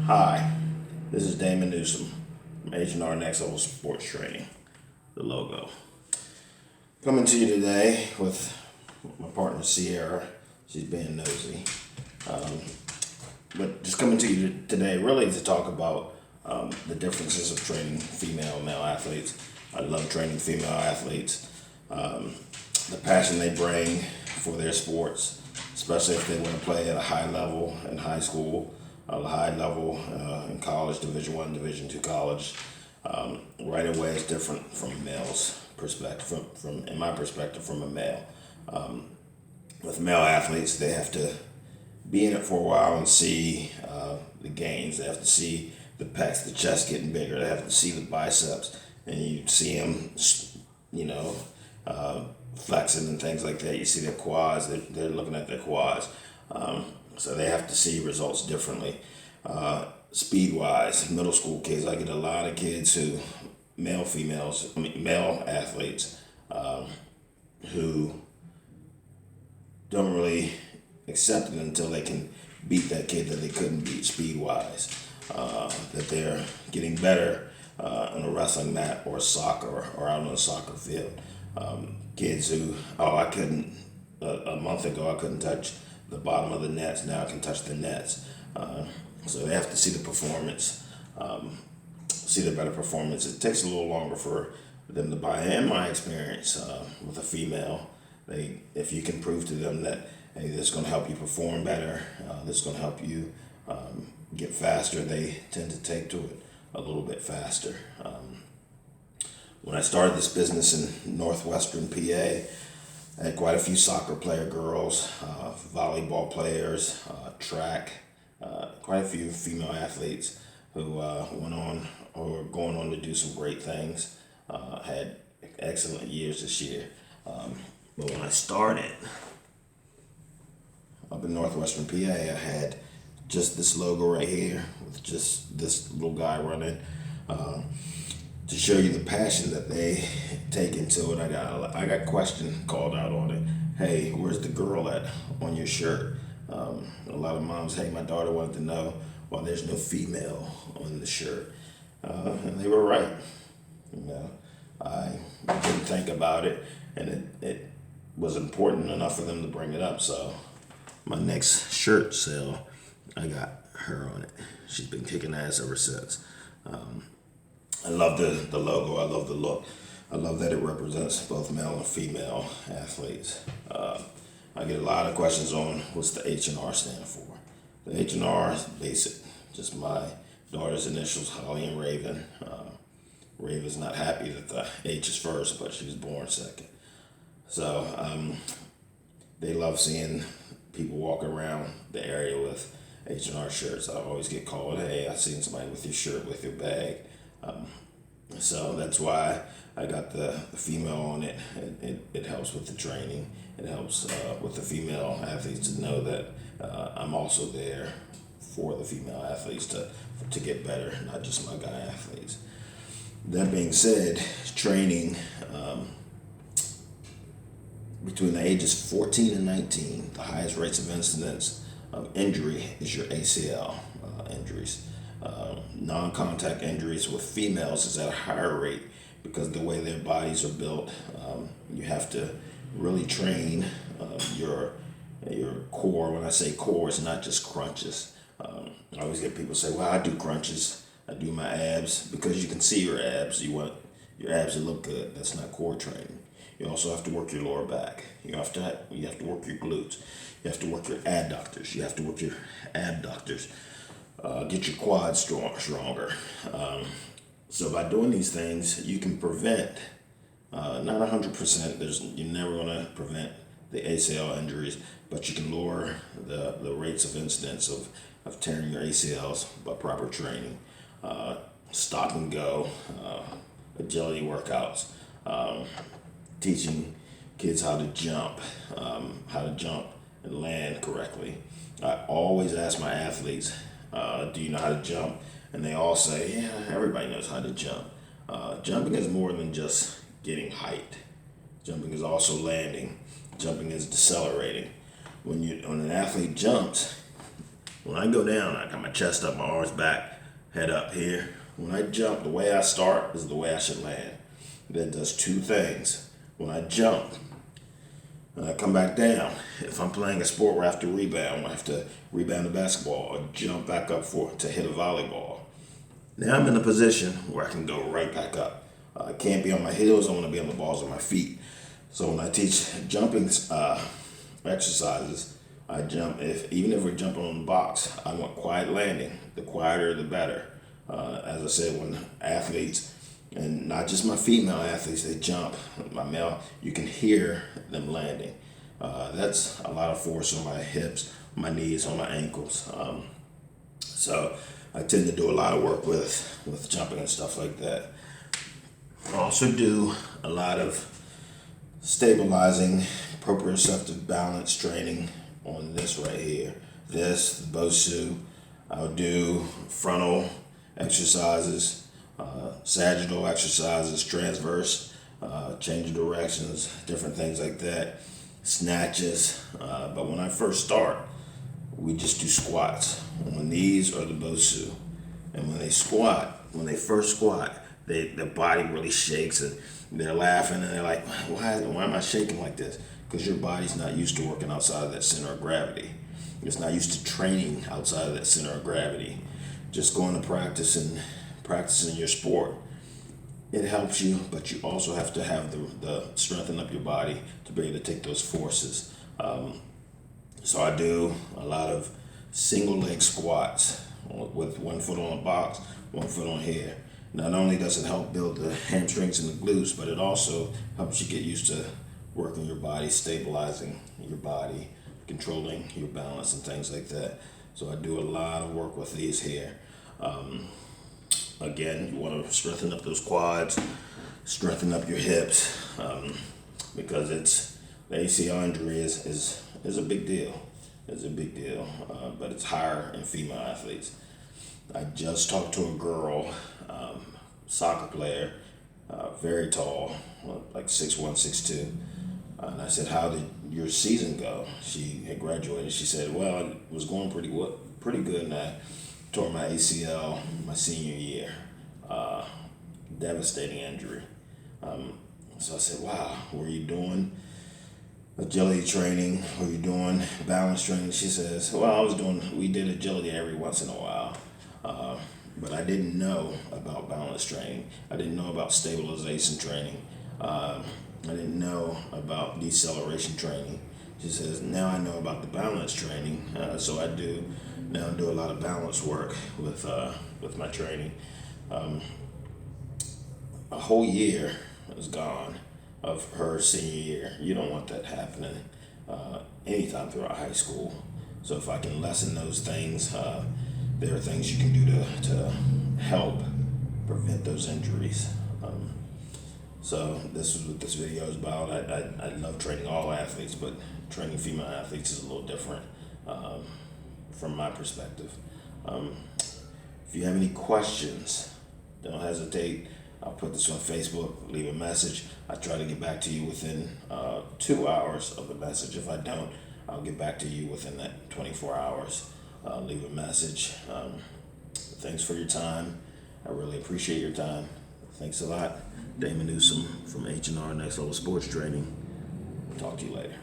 Hi, this is Damon Newsom from H&R Next Level Sports Training, the logo. Coming to you today with my partner Sierra. She's being nosy. But just coming to you today really to talk about the differences of training female and male athletes. I love training female athletes. The passion they bring for their sports, especially if they want to play at a high level in high school, a high level in college, Division I, Division II college. Right away is different from a male's perspective, in my perspective, from a male. With male athletes, they have to be in it for a while and see the gains. They have to see the pecs, the chest getting bigger. They have to see the biceps, and you see them, flexing and things like that. You see their quads. They're looking at their quads. So they have to see results differently. Speed-wise, middle school kids, I get a lot of kids male athletes, who don't really accept it until they can beat that kid that they couldn't beat speed-wise. That they're getting better on a wrestling mat or soccer or out on a soccer field. Kids who, I couldn't, a month ago I couldn't touch the bottom of the nets, now I can touch the nets. So they have to see the performance, see the better performance. It takes a little longer for them to buy in. My experience with a female, if you can prove to them that, hey, this is going to help you perform better, this is going to help you get faster, they tend to take to it a little bit faster. When I started this business in northwestern PA, I had quite a few soccer player girls, volleyball players, track, quite a few female athletes who went on or are going on to do some great things. Had excellent years this year. But when I started up in northwestern PA, I had just this logo right here with just this little guy running. To show you the passion that they take into it. I got question called out on it. Hey, where's the girl at on your shirt? A lot of moms, hey, my daughter wanted to know why there's no female on the shirt. And they were right. I didn't think about it, and it was important enough for them to bring it up. So my next shirt sale, I got her on it. She's been kicking ass ever since. I love the logo. I love the look. I love that it represents both male and female athletes. I get a lot of questions on what's the H&R stand for. The H&R is basic. Just my daughter's initials, Holly and Raven. Raven's not happy that the H is first, but she was born second. So they love seeing people walk around the area with H&R shirts. I always get called, hey, I seen somebody with your shirt, with your bag. So that's why I got the female on it. It helps with the training. It helps with the female athletes to know that I'm also there for the female athletes to get better, not just my guy athletes. That being said, training between the ages 14 and 19, the highest rates of incidence of injury is your ACL injuries. Non-contact injuries with females is at a higher rate because of the way their bodies are built. You have to really train your core. When I say core, it's not just crunches. I always get people say, well, I do crunches, I do my abs, because you can see your abs. You want your abs to look good. That's not core training. You also have to work your lower back. You have to work your glutes. You have to work your adductors. You have to work your abductors. Get your quads stronger. So by doing these things, you can prevent, not 100%, you're never going to prevent the ACL injuries, but you can lower the rates of incidence of tearing your ACLs by proper training. Stop and go, agility workouts, teaching kids how to jump and land correctly. I always ask my athletes, do you know how to jump? And they all say, yeah, everybody knows how to jump. Jumping is more than just getting height. Jumping is also landing. Jumping is decelerating. When an athlete jumps, When I go down, I got my chest up, my arms back, head up here. When I jump, the way I start is the way I should land. That does two things. When I jump, and I come back down, if I'm playing a sport where I have to rebound, I have to rebound a basketball or jump back up to hit a volleyball. Now I'm in a position where I can go right back up. I can't be on my heels, I want to be on the balls of my feet. So when I teach jumping exercises, I jump, even if we're jumping on the box, I want quiet landing. The quieter, the better. As I said, when athletes, and not just my female athletes, they jump, my male, you can hear them landing. That's a lot of force on my hips, my knees, on my ankles. So I tend to do a lot of work with jumping and stuff like that. I also do a lot of stabilizing proprioceptive balance training on this right here. This, the BOSU. I'll do frontal exercises, sagittal exercises, transverse, change of directions, different things like that, snatches. But when I first start, we just do squats on these or the BOSU. And when they first squat, their body really shakes and they're laughing and they're like, why am I shaking like this? Because your body's not used to working outside of that center of gravity. It's not used to training outside of that center of gravity. Just going to practice and practicing your sport, it helps you, but you also have to have the strengthen up your body to be able to take those forces. So I do a lot of single leg squats with 1 foot on a box, 1 foot on here. Not only does it help build the hamstrings and the glutes, but it also helps you get used to working your body, stabilizing your body, controlling your balance and things like that. So I do a lot of work with these here. Again, you want to strengthen up those quads, strengthen up your hips, because the ACL injury is a big deal. It's a big deal, but it's higher in female athletes. I just talked to a girl, soccer player, very tall, like 6'1", 6'2". And I said, how did your season go? She had graduated. She said, well, it was going pretty good, and I tore my ACL my senior year. Devastating injury. So I said, wow, were you doing agility training? Were you doing balance training? She says, well, we did agility every once in a while. But I didn't know about balance training. I didn't know about stabilization training. I didn't know about deceleration training. She says, now I know about the balance training. So I do a lot of balance work with my training. A whole year is gone of her senior year. You don't want that happening anytime throughout high school. So if I can lessen those things, there are things you can do to help prevent those injuries. So this is what this video is about. I love training all athletes, but training female athletes is a little different from my perspective. If you have any questions, don't hesitate. I'll put this on Facebook, leave a message. I try to get back to you within 2 hours of the message. If I don't, I'll get back to you within that 24 hours. Leave a message. Thanks for your time. I really appreciate your time. Thanks a lot. Damon Newsom from H&R Next Level Sports Training. Talk to you later.